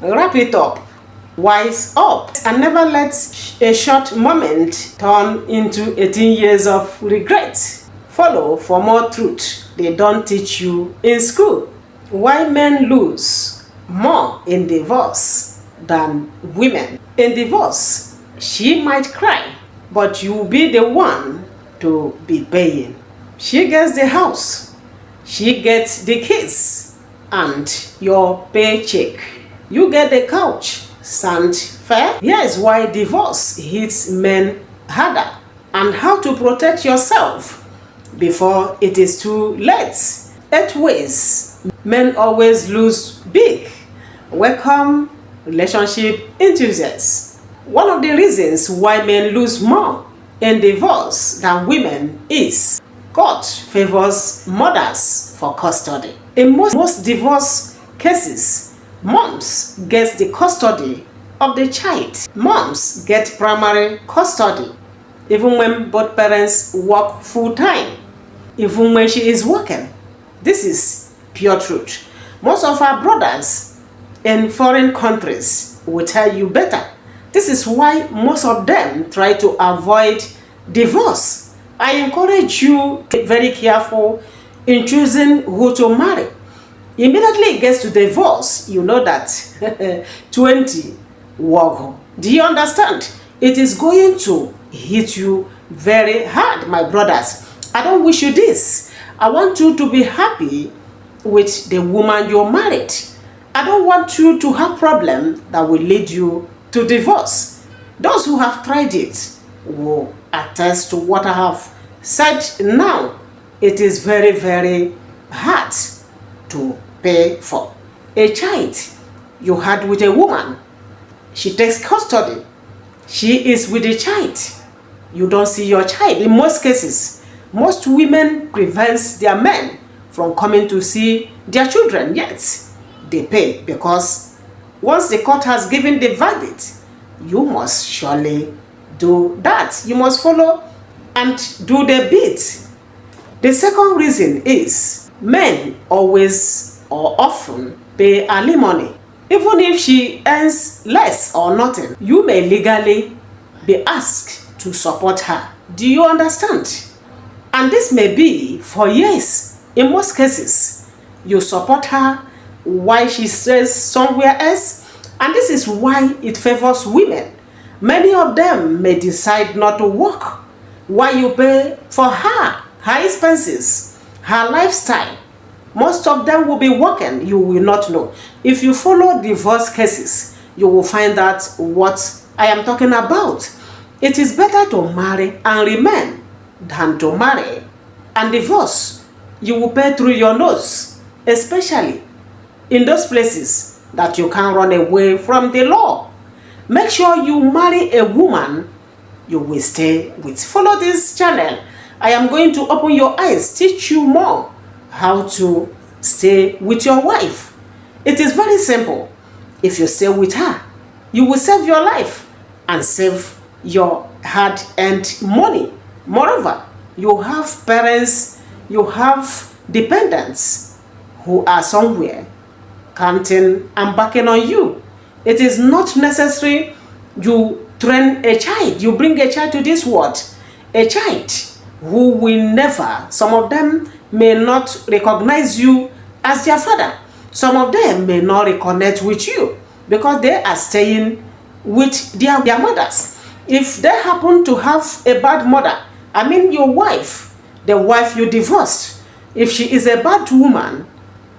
Wrap it up. Wise up. And never let a short moment turn into 18 years of regret. Follow for more truth they don't teach you in school. Why men lose more in divorce than women. In divorce, she might cry, but you'll be the one to be paying. She gets the house, she gets the kids, and your paycheck. You get the couch. Sound fair? Here is why divorce hits men harder and how to protect yourself before it is too late. 8 ways men always lose big. Welcome, relationship enthusiasts. One of the reasons why men lose more in divorce than women is God favors mothers for custody. In most divorce cases, moms get the custody of the child. Moms get primary custody even when both parents work full-time, even when she is working. This is pure truth. Most of our brothers in foreign countries will tell you better. This is why most of them try to avoid divorce. I encourage you to be very careful in choosing who to marry. Immediately it gets to divorce, you know that 20 walk. Do you understand? It is going to hit you very hard, my brothers. I don't wish you this. I want you to be happy with the woman you married. I don't want you to have problems that will lead you to divorce. Those who have tried it will attest to what I have said now. It is very, very hard to pay for. A child you had with a woman, she takes custody. She is with the child. You don't see your child. In most cases, most women prevent their men from coming to see their children, yet they pay, because once the court has given the verdict, you must surely do that. You must follow and do the bit. The second reason is men always or often pay alimony. Even if she earns less or nothing, you may legally be asked to support her. Do you understand? And this may be for years. In most cases, you support her while she stays somewhere else, and this is why it favors women. Many of them may decide not to work while you pay for her expenses, her lifestyle. Most of them will be working, you will not know. If you follow divorce cases, you will find out what I am talking about. It is better to marry and remain than to marry and divorce. You will pay through your nose, especially in those places that you can't run away from the law. Make sure you marry a woman you will stay with. Follow this channel. I am going to open your eyes, teach you more how to stay with your wife. It is very simple. If you stay with her, you will save your life and save your hard-earned money. Moreover, you have parents, you have dependents who are somewhere counting and backing on you. It is not necessary you train a child, you bring a child to this world, a child who will never, some of them may not recognize you as their father. Some of them may not reconnect with you because they are staying with their mothers. If they happen to have a bad mother, I mean your wife, the wife you divorced, if she is a bad woman,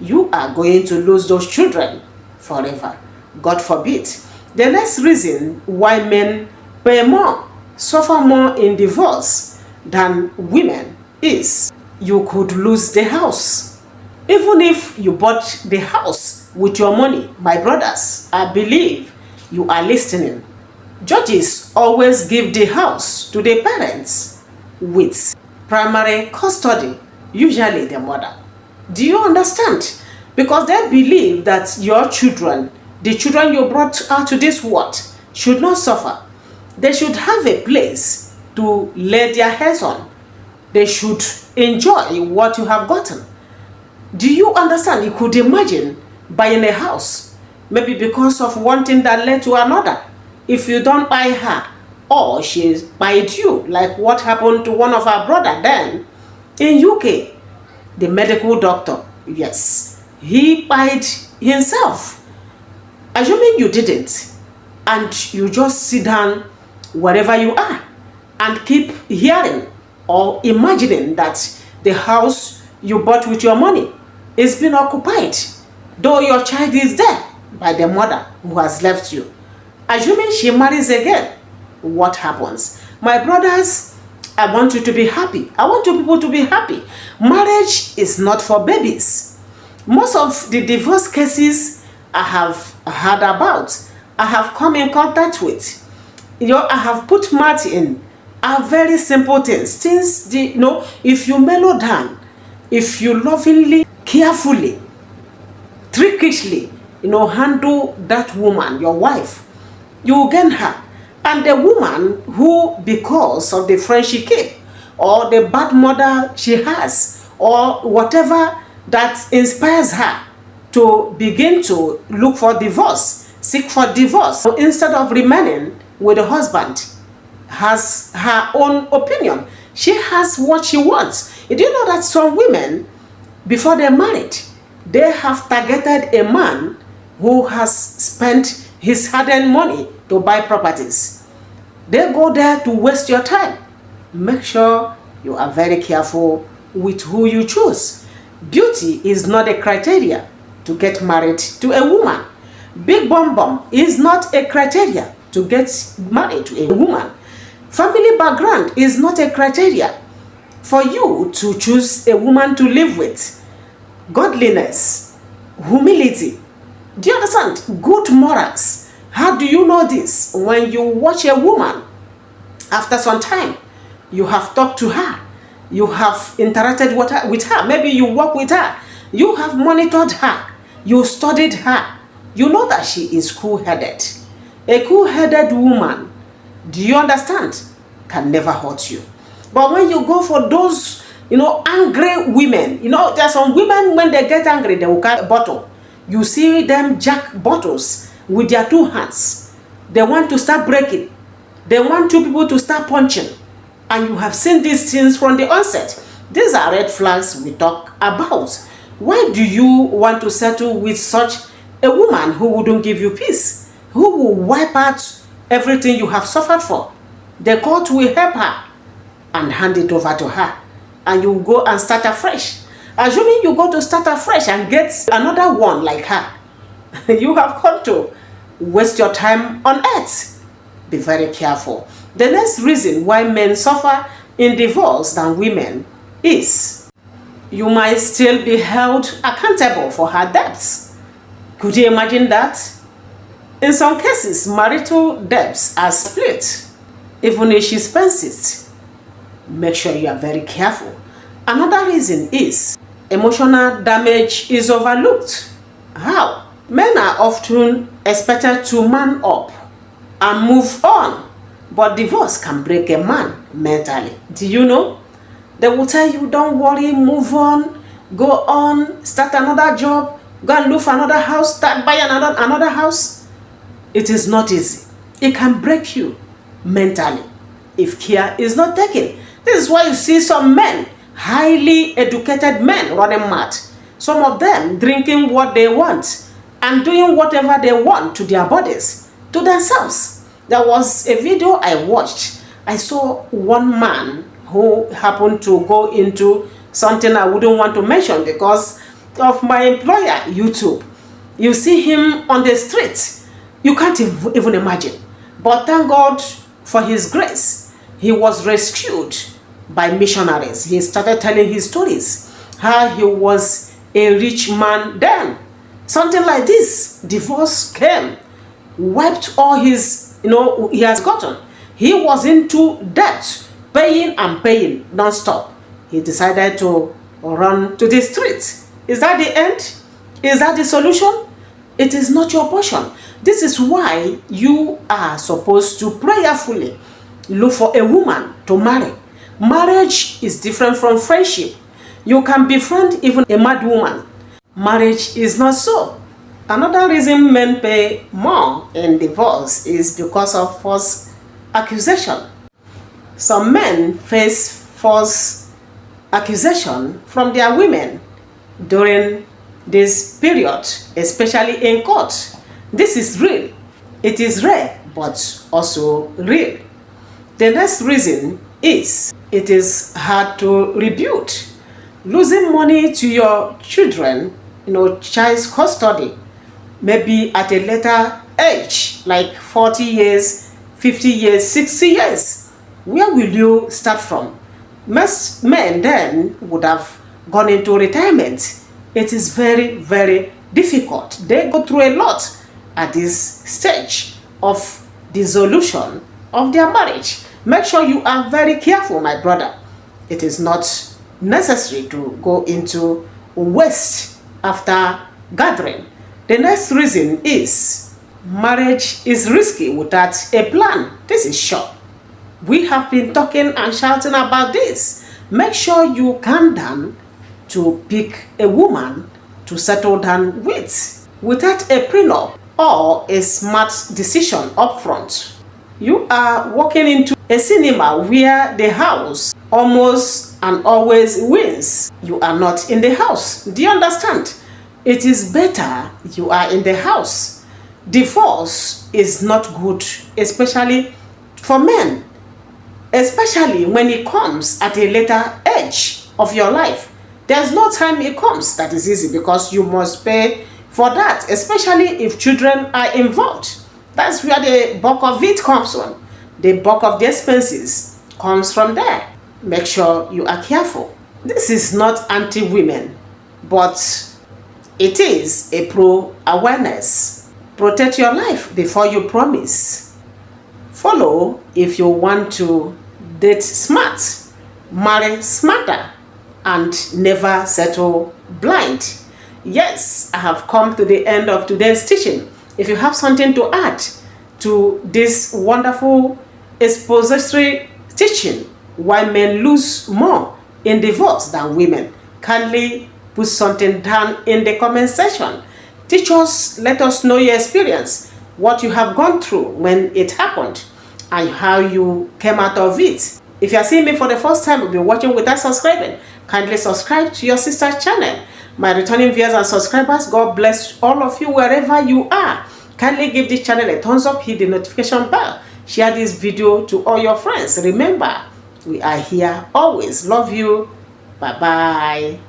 you are going to lose those children forever. God forbid. The next reason why men pay more, suffer more in divorce than women is you could lose the house. Even if you bought the house with your money, my brothers, I believe you are listening. Judges always give the house to the parents with primary custody, usually the mother. Do you understand? Because they believe that your children, the children you brought out to this world, should not suffer. They should have a place to lay their heads on. They should enjoy what you have gotten. Do you understand? You could imagine buying a house. maybe because of one thing that led to another. If you don't buy her, or she buyed you, like what happened to one of our brother then in UK, the medical doctor, yes, he buyed himself. Assuming you didn't, and you just sit down wherever you are and keep hearing or imagining that the house you bought with your money is being occupied, though your child is there by the mother who has left you. Assuming she marries again, what happens? My brothers, I want you to be happy. I want you people to be happy. Marriage is not for babies. Most of the divorce cases I have heard about, I have come in contact with, I have put mouth in, are very simple things. Things, if you mellow down, if you lovingly, carefully, trickishly, handle that woman, your wife, you will gain her. And the woman who, because of the friend she keep, or the bad mother she has, or whatever that inspires her to begin to look for divorce, seek for divorce, so instead of remaining with the husband, has her own opinion. She has what she wants. Did you know that some women, before they're married, they have targeted a man who has spent his hard-earned money to buy properties? They go there to waste your time. Make sure you are very careful with who you choose. Beauty is not a criteria to get married to a woman. Big bum bum is not a criteria to get married to a woman. Family background is not a criteria for you to choose a woman to live with. Godliness, humility, do you understand? Good morals. How do you know this? When you watch a woman, after some time, you have talked to her, you have interacted with her, maybe you work with her, you have monitored her, you studied her, you know that she is cool-headed. A cool-headed woman, do you understand, can never hurt you. But when you go for those, angry women, there are some women, when they get angry, they will carry a bottle. You see them jack bottles with their two hands. They want to start breaking. They want two people to start punching. And you have seen these things from the onset. These are red flags we talk about. Why do you want to settle with such a woman who wouldn't give you peace? Who will wipe out everything you have suffered for? The court will help her and hand it over to her. And you go and start afresh. Assuming you go to start afresh and get another one like her, you have come to waste your time on earth. Be very careful. The next reason why men suffer in divorce than women is you might still be held accountable for her debts. Could you imagine that? In some cases, marital debts are split, even if she spends it. Make sure you are very careful. Another reason is emotional damage is overlooked. How? Men are often expected to man up and move on, but divorce can break a man mentally. Do you know? They will tell you, don't worry, move on, go on, start another job, go and look for another house, start buying another house. It is not easy. It can break you mentally if care is not taken. This is why you see some men, highly educated men, running mad. Some of them drinking what they want and doing whatever they want to their bodies, to themselves. There was a video I watched. I saw one man who happened to go into something I wouldn't want to mention because of my employer, YouTube. You see him on the street. You can't even imagine. But thank God for his grace. He was rescued by missionaries. He started telling his stories, how he was a rich man then. Something like this. Divorce came, wiped all his, he has gotten. He was into debt, paying and paying non-stop. He decided to run to the street. Is that the end? Is that the solution? It is not your portion. This is why you are supposed to prayerfully look for a woman to marry. Marriage is different from friendship. You can befriend even a mad woman. Marriage is not so. Another reason men pay more in divorce is because of false accusation. Some men face false accusation from their women during this period, especially in court. This is real. It is rare, but also real. The next reason is it is hard to rebuke. Losing money to your children, child's custody, maybe at a later age, like 40 years, 50 years, 60 years. Where will you start from? Most men then would have gone into retirement. It is very, very difficult. They go through a lot at this stage of dissolution of their marriage. Make sure you are very careful, my brother. It is not necessary to go into waste after gathering. The next reason is marriage is risky without a plan. This is sure. We have been talking and shouting about this. Make sure you calm down to pick a woman to settle down with without a prenup or a smart decision up front. You are walking into a cinema where the house almost and always wins. You are not in the house. Do you understand? It is better you are in the house. Divorce is not good, especially for men, especially when it comes at a later age of your life. There's no time it comes that is easy because you must pay for that, especially if children are involved. That's where the bulk of it comes from. The bulk of the expenses comes from there. Make sure you are careful. This is not anti-women, but it is a pro-awareness. Protect your life before you promise. Follow if you want to date smart, marry smarter, and never settle blind. Yes, I have come to the end of today's teaching. If you have something to add to this wonderful expository teaching, why men lose more in divorce than women, kindly put something down in the comment section. Teach us, let us know your experience, what you have gone through when it happened, and how you came out of it. If you are seeing me for the first time, you'll be watching without subscribing. Kindly subscribe to your sister's channel. My returning viewers and subscribers, God bless all of you wherever you are. Kindly give this channel a thumbs up, hit the notification bell, share this video to all your friends. Remember, we are here always. Love you. Bye-bye.